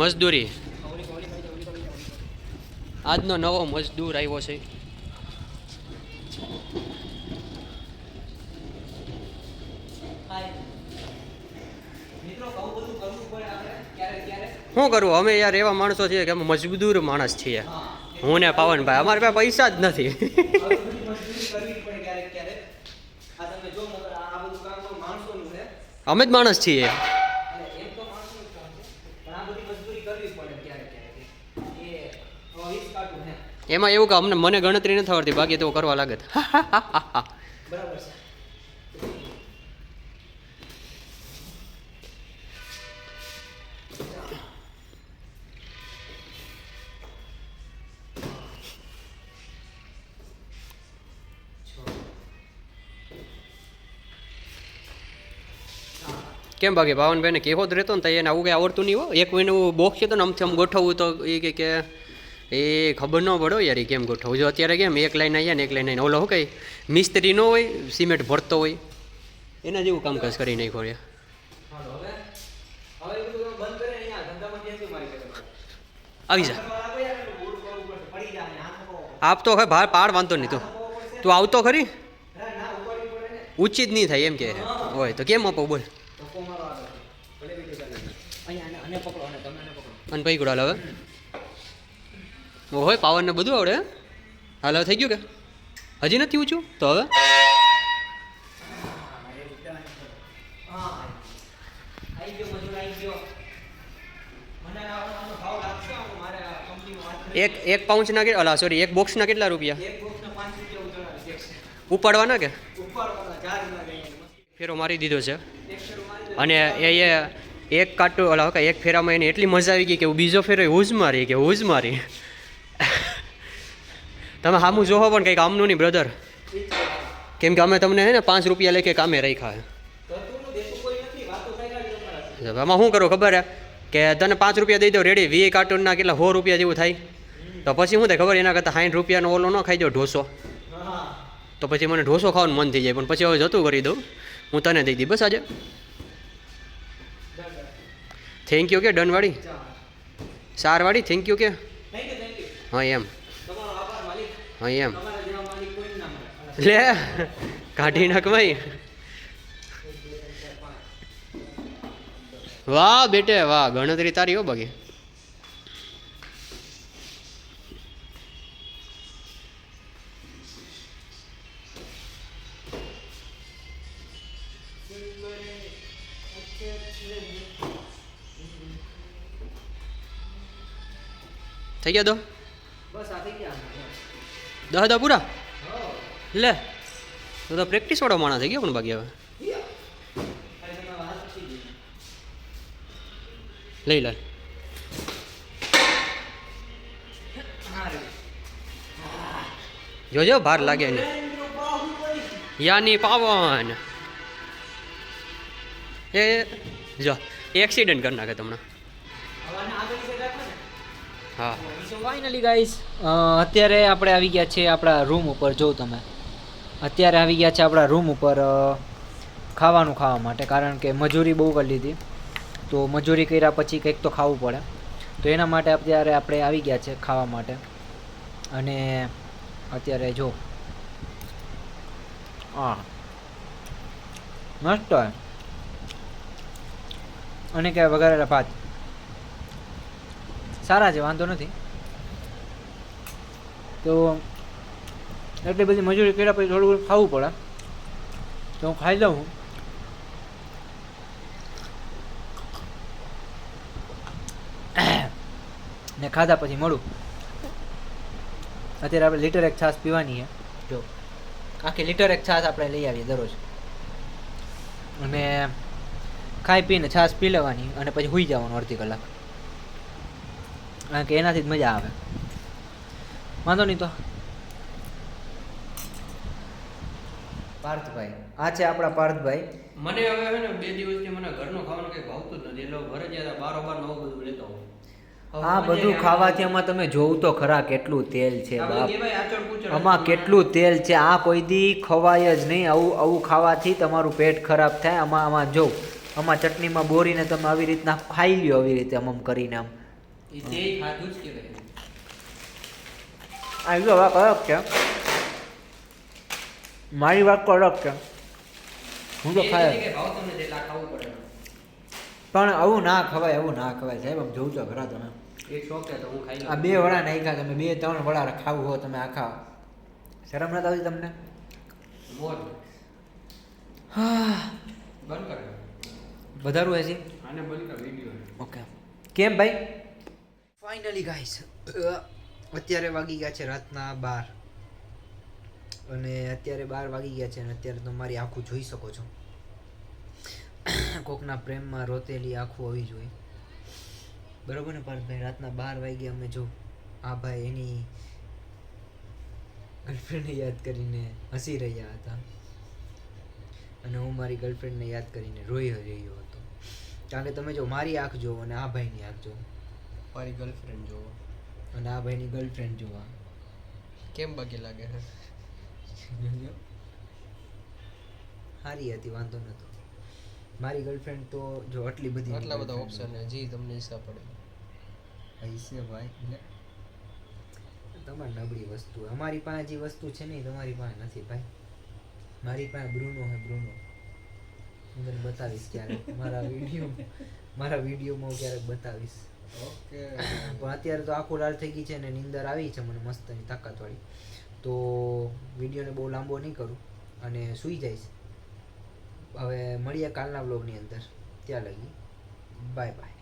મજદૂરી આજનો નવો મજદૂર આવ્યો છે. શું કરવું અમે યાર એવા માણસો છીએ કે અમે મજબૂર માણસ છીએ. હું ને પાવનભાઈ અમારે પાસે પૈસા જ નથી. અમે જ માણસ છીએ. એમાં એવું કે અમને મને ગણતરી નથી આવડતી, બાકી તો કરવા લાગત. બરાબર છે. કેમ બાકી ભાવનભાઈને કેવો જ રહેતો ને તો એને આવું કંઈ આવડતું નહીં હોય. એક મહિને બોક્સ છે તો ને આમથી આમ ગોઠવવું તો એ કે એ ખબર ન પડો યાર એ કેમ ગોઠવું. જો અત્યારે કેમ એક લાઈન આવ્યા ને એક લાઈન આવીને ઓલો શું કંઈ મિસ્ત્રી ન હોય સિમેન્ટ ભરતો હોય એના જેવું કામકાજ કરી નાખ્યો રે. આવી જા આપ તો હવે ભાર પાડ વાંધો નહીં. તું આવતો ખરી ઉચિત નહીં થાય એમ કે હોય તો કેમ આપો બોલ. અને ભાઈ ગુડાલ હવે હોય પાવરને બધું આવડે. હાલ હવે થઈ ગયું કે હજી નથી ઊંચું તો હવે એક પાઉચના કે અલા સોરી એક બોક્સના કેટલા રૂપિયા ઉપાડવાના કે ફેરો મારી દીધો છે. અને એ એક કાટું ઓલા એક ફેરામાં એને એટલી મજા આવી ગઈ કે બીજો ફેરો હુજ મારી કે હુજ મારી. તમે સામું જોવો પણ કંઈક આમનું નહીં બ્રધર, કેમ કે અમે તમને હે ને 5 રૂપિયા લેખે કામે રાખ્યા. આમાં શું કરો ખબર હે કે તને 5 રૂપિયા દઈ દો રેડી 20 કાર્ટૂનના કેટલા 100 રૂપિયા જેવું થાય. તો પછી શું થાય ખબર, એના કરતાં 60 રૂપિયાનો ઓલો ન ખાઈ દો ઢોસો, તો પછી મને ઢોસો ખાવાનું મન થઈ જાય. પણ પછી હવે જતું કરી દઉં, હું તને દઈ દી બસ આજે. થેન્ક યુ કે ડનવાળી 4 વાળી થેન્ક યુ કે હા એમ હા એમ લે કાઢી નાખ ભાઈ. વાહ બેટે વાહ, ગણતરી તારી હો બાકી. થઈ ગયા તો બસ આ થઈ ગયા 10 પૂરા લે તો પ્રેક્ટિસ વાળો માણસ થઈ ગયો. પણ બાકી હવે લઈ લે જોજો ભાર લાગે ને યાની પાવન એ જો એક્સિડન્ટ કરી નાખે તમને. હા ફાઇનલી ગાઈસ અત્યારે આપણે આવી ગયા છે આપણા રૂમ ઉપર. જો તમે અત્યારે આવી ગયા છે આપણા રૂમ ઉપર ખાવાનું ખાવા માટે, કારણ કે મજૂરી બહુ કરી લીધી તો મજૂરી કર્યા પછી કંઈક તો ખાવું પડે. તો એના માટે અત્યારે આપણે આવી ગયા છે ખાવા માટે. અને અત્યારે જો હા મસ્ત હોય અને કે વઘારેલા ભાત સારા છે, વાંધો નથી. તો એટલી બધી મજૂરી કર્યા પછી થોડું ખાવું પડે તો હું ખાઈ લઉં. ને ખાધા પછી મળું. અત્યારે આપણે લીટર એક છાશ પીવાની છે. જો આખી લીટર એક છાશ આપણે લઈ આવીએ દરરોજ, અને ખાઈ પીને છાશ પી લેવાની અને પછી સૂઈ જવાનું અડધી કલાક, કારણ કે એનાથી જ મજા આવે. વાંધો નહીં. તો પાર્થભાઈ આ છે આપણા પાર્થભાઈ. મને હવે હે ને 2 દિવસથી મને ઘરનું ખાવાનું કંઈ ભાવતું જ નથી, એટલે ઘરે જયારે બારોબાર નવું બધું લેતો હોઉં. આ બધું ખાવાથી આમાં તમે જોવું તો ખરા કેટલું તેલ છે બાપ, આમાં કેટલું તેલ છે. આ કોઈ દી ખવાય જ નહીં. આવું ખાવાથી તમારું પેટ ખરાબ થાય. આમાં જો આમાં ચટણીમાં બોરીને તમે આવી રીતના ખાઈ લ્યો, આવી રીતે આમ કરીને આમ એ તે ખાધું જ કહેવાય. આ જો વાત અલગ છે, મારી વાત તો અલગ છે, હું તો ખાય કે ભાવ તમને જેટલા ખાવું પડે. પણ આવું ના ખવાય, આવું ના ખવાય સાહેબ. આમ જોઉં તો ખરા તમે, એક શોખ છે તો હું ખાઈ આ લઉં. 2 વડા નાખ્યા તમે, 2-3 વડા ખાવું હો તમે આખા, શરમ નથી આવતી તમને? મોજ. હા, બંધ કર. વધારું હશે. આને બંધ કર વિડિયો. ઓકે, કેમ ભાઈ? ફાઇનલી ગાઈસ, અત્યારે વાગી ગયા છે રાતના 12, અને અત્યારે 12 વાગી ગયા છે, અને અત્યારે તમે મારી આંખો જોઈ શકો છો. કોકના પ્રેમમાં રોતેલી આંખો હોવી જોઈએ, બરોબર ને પાર્થભાઈ? રાતના 12 વાગ્યા અમે જો આ ભાઈ એની ગર્લફ્રેન્ડને યાદ કરીને હસી રહ્યા હતા, અને હું મારી ગર્લફ્રેન્ડને યાદ કરીને રોઈ રહ્યો હતો. કારણ કે તમે જો મારી આંખ જોવો અને આ ભાઈની આંખ જોવો, મારી ગર્લફ્રેન્ડ જોવો અને આ ભાઈની ગર્લફ્રેન્ડ જોવા, કેમ બગી લાગે છે? સારી હતી, વાંધો નતો. મારી ગર્લફ્રેન્ડ તો જો આટલી બધી, આટલા બધા ઓપ્શન છે, જી તમને હિસાબ પડે. પૈસે ભાઈ તમારી નબળી વસ્તુ. અમારી પાસે જે વસ્તુ છે ને એ તમારી પાસે નથી ભાઈ. મારી પાસે બ્રુનો હે, બ્રુનો. હું તને બતાવીશ ક્યારેક મારા વિડીયોમાં હું ક્યારેક બતાવીશ. ઓકે. પણ અત્યારે તો આખું લાલ થઈ ગઈ છે ને નીંદર આવી છે મને મસ્તની તાકાતવાળી, તો વિડીયોને બહુ લાંબો નહીં કરું અને સૂઈ જઈશ. હવે મળીએ કાલના વ્લોગની અંદર, ત્યાં લગી બાય બાય.